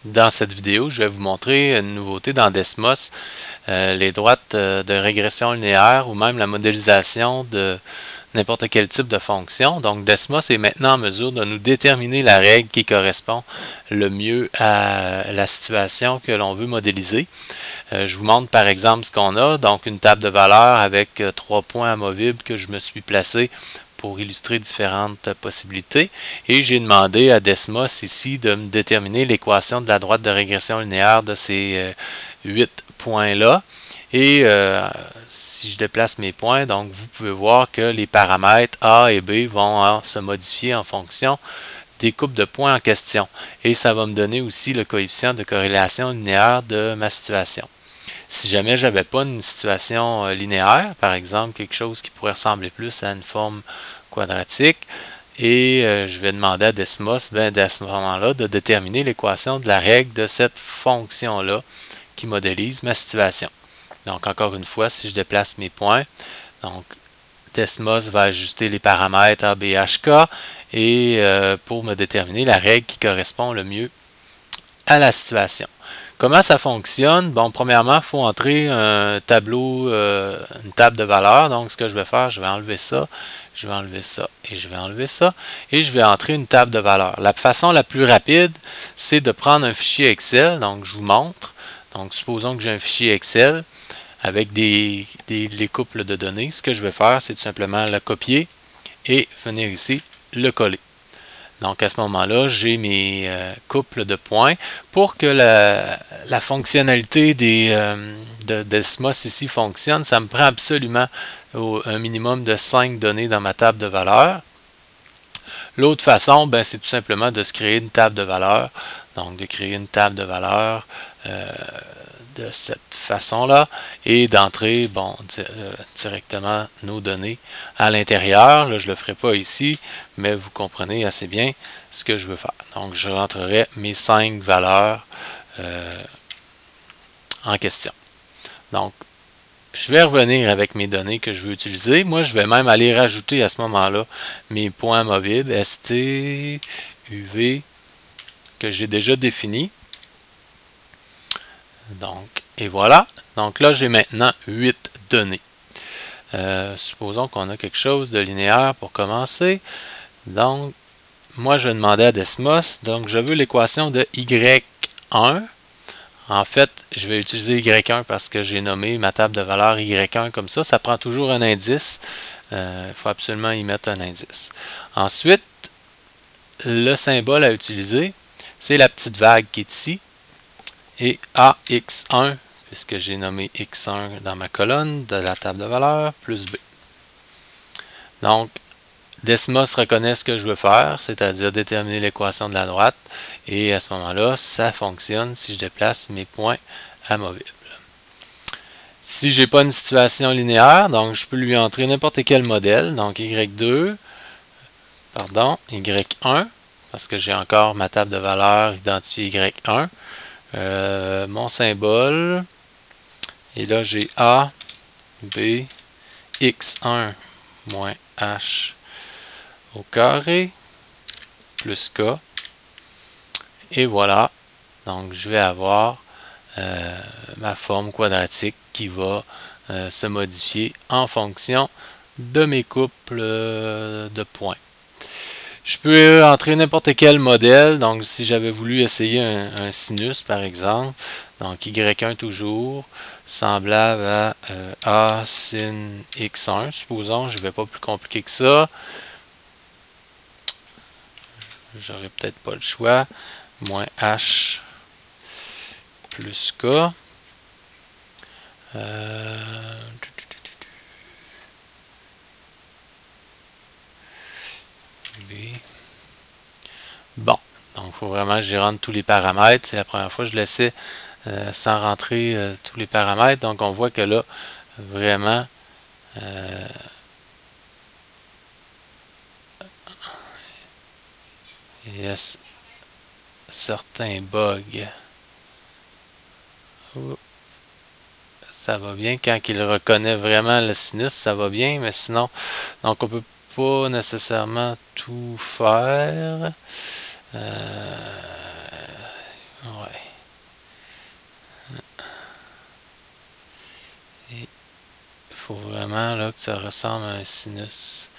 Dans cette vidéo, je vais vous montrer une nouveauté dans Desmos, les droites de régression linéaire ou même la modélisation de n'importe quel type de fonction. Donc Desmos est maintenant en mesure de nous déterminer la règle qui correspond le mieux à la situation que l'on veut modéliser. Je vous montre par exemple ce qu'on a, donc une table de valeurs avec 3 points amovibles que je me suis placé pour illustrer différentes possibilités. Et j'ai demandé à Desmos ici de me déterminer l'équation de la droite de régression linéaire de ces 8 points-là. Et si je déplace mes points, donc vous pouvez voir que les paramètres A et B vont se modifier en fonction des coupes de points en question. Et ça va me donner aussi le coefficient de corrélation linéaire de ma situation. Si jamais je n'avais pas une situation linéaire, par exemple quelque chose qui pourrait ressembler plus à une forme quadratique, et je vais demander à Desmos, à ce moment-là, de déterminer l'équation de la règle de cette fonction-là qui modélise ma situation. Donc encore une fois, si je déplace mes points, donc Desmos va ajuster les paramètres A, B, H, K et pour me déterminer la règle qui correspond le mieux à la situation. Comment ça fonctionne? Bon, premièrement, il faut entrer un tableau, une table de valeurs. Donc, ce que je vais faire, je vais enlever ça, je vais enlever ça et je vais enlever ça. Et je vais entrer une table de valeurs. La façon la plus rapide, c'est de prendre un fichier Excel. Donc, je vous montre. Donc, supposons que j'ai un fichier Excel avec les couples de données. Ce que je vais faire, c'est tout simplement le copier et venir ici, le coller. Donc à ce moment-là, j'ai mes couples de points. Pour que la fonctionnalité de Desmos ici fonctionne, ça me prend absolument un minimum de 5 données dans ma table de valeurs. L'autre façon, c'est tout simplement de se créer une table de valeurs. Donc de créer une table de valeurs de cette façon-là et d'entrer directement nos données à l'intérieur. Là, je ne le ferai pas ici, mais vous comprenez assez bien ce que je veux faire. Donc, je rentrerai mes 5 valeurs en question. Donc, je vais revenir avec mes données que je veux utiliser. Moi, je vais même aller rajouter à ce moment-là mes points amovibles ST, UV, que j'ai déjà définis. Donc, et voilà. Donc là, j'ai maintenant 8 données. Supposons qu'on a quelque chose de linéaire pour commencer. Donc, moi, je vais demander à Desmos. Donc, je veux l'équation de Y1. En fait, je vais utiliser Y1 parce que j'ai nommé ma table de valeurs Y1 comme ça. Ça prend toujours un indice. Il faut absolument y mettre un indice. Ensuite, le symbole à utiliser, c'est la petite vague qui est ici. Et AX1, puisque j'ai nommé X1 dans ma colonne de la table de valeurs, plus B. Donc, Desmos reconnaît ce que je veux faire, c'est-à-dire déterminer l'équation de la droite, et à ce moment-là, ça fonctionne si je déplace mes points amovibles. Si je n'ai pas une situation linéaire, donc je peux lui entrer n'importe quel modèle, donc Y2, Y1, parce que j'ai encore ma table de valeurs identifiée Y1, mon symbole, et là j'ai A, B, X1 moins H au carré, plus K, et voilà, donc je vais avoir ma forme quadratique qui va se modifier en fonction de mes couples de points. Je peux entrer n'importe quel modèle, donc si j'avais voulu essayer un sinus par exemple, donc Y1 toujours, semblable à A sin X1, supposons, je ne vais pas plus compliqué que ça. J'aurais peut-être pas le choix, moins H plus K. Bon, donc il faut vraiment que j'y rentre tous les paramètres. C'est la première fois que je laissais sans rentrer tous les paramètres. Donc on voit que là, vraiment, il y a certains bugs. Ça va bien. Quand il reconnaît vraiment le sinus, ça va bien, mais sinon, donc on peut pas nécessairement tout faire. Ouais. faut vraiment là, que ça ressemble à un sinus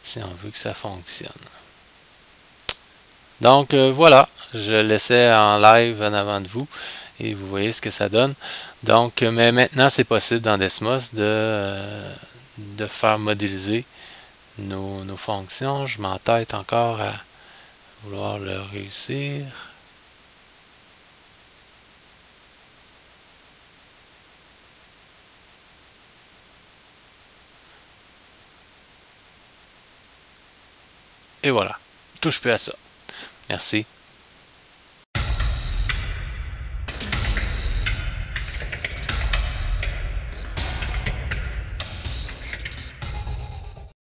si on veut que ça fonctionne. Donc voilà, je laissais en live en avant de vous et vous voyez ce que ça donne. Donc, mais maintenant c'est possible dans Desmos de faire modéliser nos fonctions. Je m'entête encore à vouloir le réussir. Et voilà, touche plus à ça. Merci.